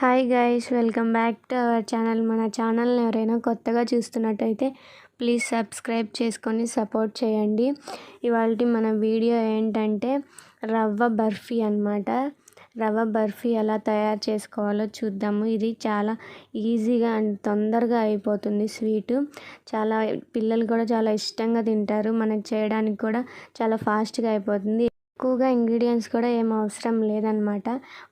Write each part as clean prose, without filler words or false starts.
Hi guys, welcome back to our channel. మన ఛానల్ని ఎవరైనా కొత్తగా చూస్తున్నట్టయితే ప్లీజ్ సబ్స్క్రైబ్ చేసుకొని సపోర్ట్ చేయండి. ఇవాళ మన వీడియో ఏంటంటే రవ్వ బర్ఫీ అన్నమాట. రవ్వ బర్ఫీ ఎలా తయారు చేసుకోవాలో చూద్దాము. ఇది చాలా ఈజీగా అండ్ తొందరగా అయిపోతుంది. స్వీటు చాలా పిల్లలు కూడా చాలా ఇష్టంగా తింటారు. మనకు చేయడానికి కూడా చాలా ఫాస్ట్గా అయిపోతుంది. ఎక్కువగా ఇంగ్రీడియంట్స్ కూడా ఏం అవసరం లేదనమాట.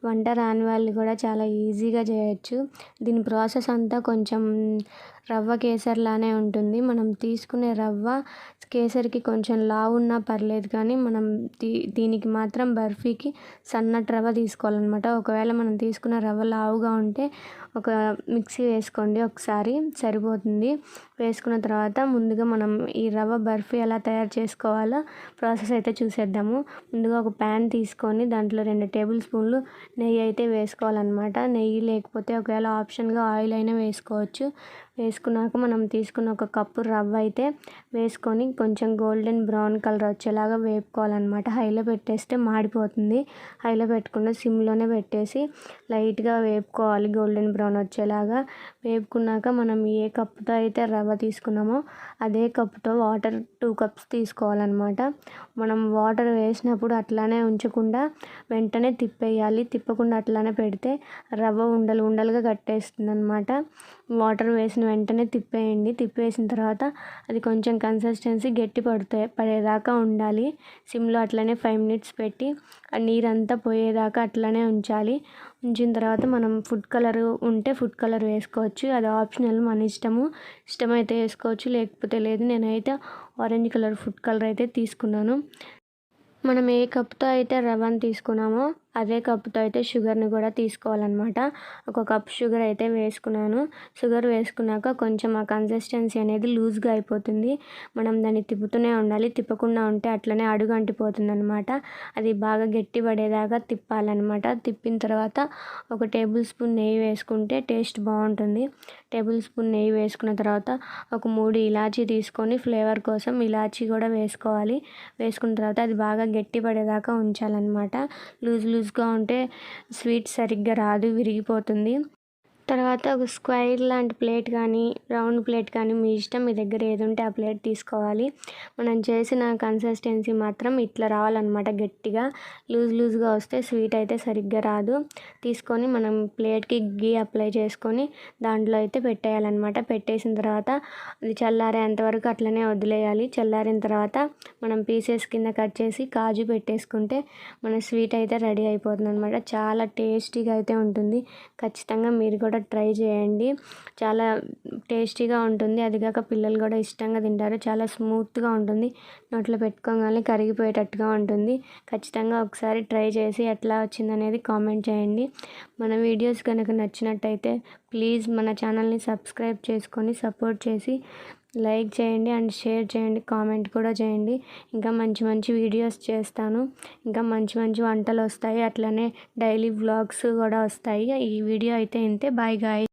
వంట రాని వాళ్ళు కూడా చాలా ఈజీగా చేయొచ్చు. దీని ప్రాసెస్ అంతా కొంచెం రవ్వ కేసరిలానే ఉంటుంది. మనం తీసుకునే రవ్వ కేసరికి కొంచెం లావు ఉన్నా పర్లేదు, కానీ మనం దీనికి మాత్రం బర్ఫీకి సన్నటి రవ్వ తీసుకోవాలన్నమాట. ఒకవేళ మనం తీసుకున్న రవ్వ లావుగా ఉంటే ఒక మిక్సీ వేసుకోండి, ఒకసారి సరిపోతుంది. వేసుకున్న తర్వాత ముందుగా మనం ఈ రవ్వ బర్ఫీ ఎలా తయారు చేసుకోవాలో ప్రాసెస్ అయితే చూసేద్దాము. ముందుగా ఒక ప్యాన్ తీసుకొని దాంట్లో 2 టేబుల్ స్పూన్లు నెయ్యి అయితే వేసుకోవాలన్నమాట. నెయ్యి లేకపోతే ఒకవేళ ఆప్షన్గా ఆయిల్ అయినా వేసుకోవచ్చు. వేసుకున్నాక మనం తీసుకున్న ఒక కప్పు రవ్వ అయితే వేసుకొని కొంచెం గోల్డెన్ బ్రౌన్ కలర్ వచ్చేలాగా వేపుకోవాలన్నమాట. హైలో పెట్టేస్తే మాడిపోతుంది. హైలో పెట్టకుండా సిమ్లోనే పెట్టేసి లైట్గా వేపుకోవాలి, గోల్డెన్ బ్రౌన్ వచ్చేలాగా. వేపుకున్నాక మనం ఏ కప్పుతో అయితే రవ్వ తీసుకున్నామో అదే కప్పుతో వాటర్ 2 కప్స్ తీసుకోవాలన్నమాట. మనం వాటర్ వేసినప్పుడు అట్లానే ఉంచకుండా వెంటనే తిప్పేయాలి. తిప్పకుండా అట్లానే పెడితే రవ్వ ఉండలు ఉండలుగా కట్టేస్తుంది అన్నమాట. వాటర్ వేసిన వెంటనే తిప్పేయండి. తిప్పేసిన తర్వాత అది కొంచెం కన్సిస్టెన్సీ గట్టి పడేదాకా ఉండాలి. సిమ్లో అట్లనే 5 మినిట్స్ పెట్టి ఆ నీరంతా పోయేదాకా అట్లనే ఉంచాలి. ఉంచిన తర్వాత మనం ఫుడ్ కలర్ ఉంటే ఫుడ్ కలర్ వేసుకోవచ్చు. అది ఆప్షనల్, మన ఇష్టము. ఇష్టమైతే వేసుకోవచ్చు, లేకపోతే లేదు. నేనైతే ఆరెంజ్ కలర్ ఫుడ్ కలర్ అయితే తీసుకున్నాను. మనం ఏ కప్తో అయితే రవ్వను తీసుకున్నామో అదే కప్పుతో అయితే షుగర్ని కూడా తీసుకోవాలన్నమాట. ఒక కప్ షుగర్ అయితే వేసుకున్నాను. షుగర్ వేసుకున్నాక కొంచెం ఆ కన్సిస్టెన్సీ అనేది లూజ్గా అయిపోతుంది. మనం దాన్ని తిప్పుతూనే ఉండాలి. తిప్పకుండా ఉంటే అట్లనే అడుగు అంటిపోతుంది అనమాట. అది బాగా గట్టి పడేదాకా తిప్పాలన్నమాట. తిప్పిన తర్వాత ఒక టేబుల్ స్పూన్ నెయ్యి వేసుకుంటే టేస్ట్ బాగుంటుంది. టేబుల్ స్పూన్ నెయ్యి వేసుకున్న తర్వాత ఒక 3 ఇలాచీ తీసుకొని ఫ్లేవర్ కోసం ఇలాచీ కూడా వేసుకోవాలి. వేసుకున్న తర్వాత అది బాగా గట్టి పడేదాకా ఉంచాలన్నమాట. లూజ్గా ఉంటే స్వీట్ సరిగ్గా రాదు, విరిగిపోతుంది. తర్వాత ఒక స్క్వేర్ లాంటి ప్లేట్ కానీ రౌండ్ ప్లేట్ కానీ మీ ఇష్టం, మీ దగ్గర ఏది ఉంటే ఆ ప్లేట్ తీసుకోవాలి. మనం చేసిన కన్సిస్టెన్సీ మాత్రం ఇట్లా రావాలన్నమాట. గట్టిగా లూజ్గా వస్తే స్వీట్ అయితే సరిగ్గా రాదు. తీసుకొని మనం ప్లేట్కి గీ అప్లై చేసుకొని దాంట్లో అయితే పెట్టేయాలన్నమాట. పెట్టేసిన తర్వాత అది చల్లారేంతవరకు అట్లనే వదిలేయాలి. చల్లారిన తర్వాత మనం పీసెస్ కింద కట్ చేసి కాజు పెట్టేసుకుంటే మన స్వీట్ అయితే రెడీ అయిపోతుంది అనమాట. చాలా టేస్టీగా అయితే ఉంటుంది. ఖచ్చితంగా మీరు కూడా ట్రై చేయండి. చాలా టేస్టీగా ఉంటుంది. అదిగాక పిల్లలు కూడా ఇష్టంగా తింటారు. చాలా స్మూత్గా ఉంటుంది. నోట్లో పెట్టుకోగానే కరిగిపోయేటట్టుగా ఉంటుంది. ఖచ్చితంగా ఒకసారి ట్రై చేసి ఎట్లా వచ్చిందనేది కామెంట్ చేయండి. మన వీడియోస్ కనుక నచ్చినట్టయితే ప్లీజ్ మన ఛానల్ని సబ్స్క్రైబ్ చేసుకొని సపోర్ట్ చేసి లైక్ చేయండి అండ్ షేర్ చేయండి, కామెంట్ కూడా చేయండి. ఇంకా మంచి వీడియోస్ చేస్తాను. ఇంకా మంచి వంటలు వస్తాయి. అట్లనే డైలీ వ్లాగ్స్ కూడా వస్తాయి. ఈ వీడియో అయితే ఇంతే. Bye guys.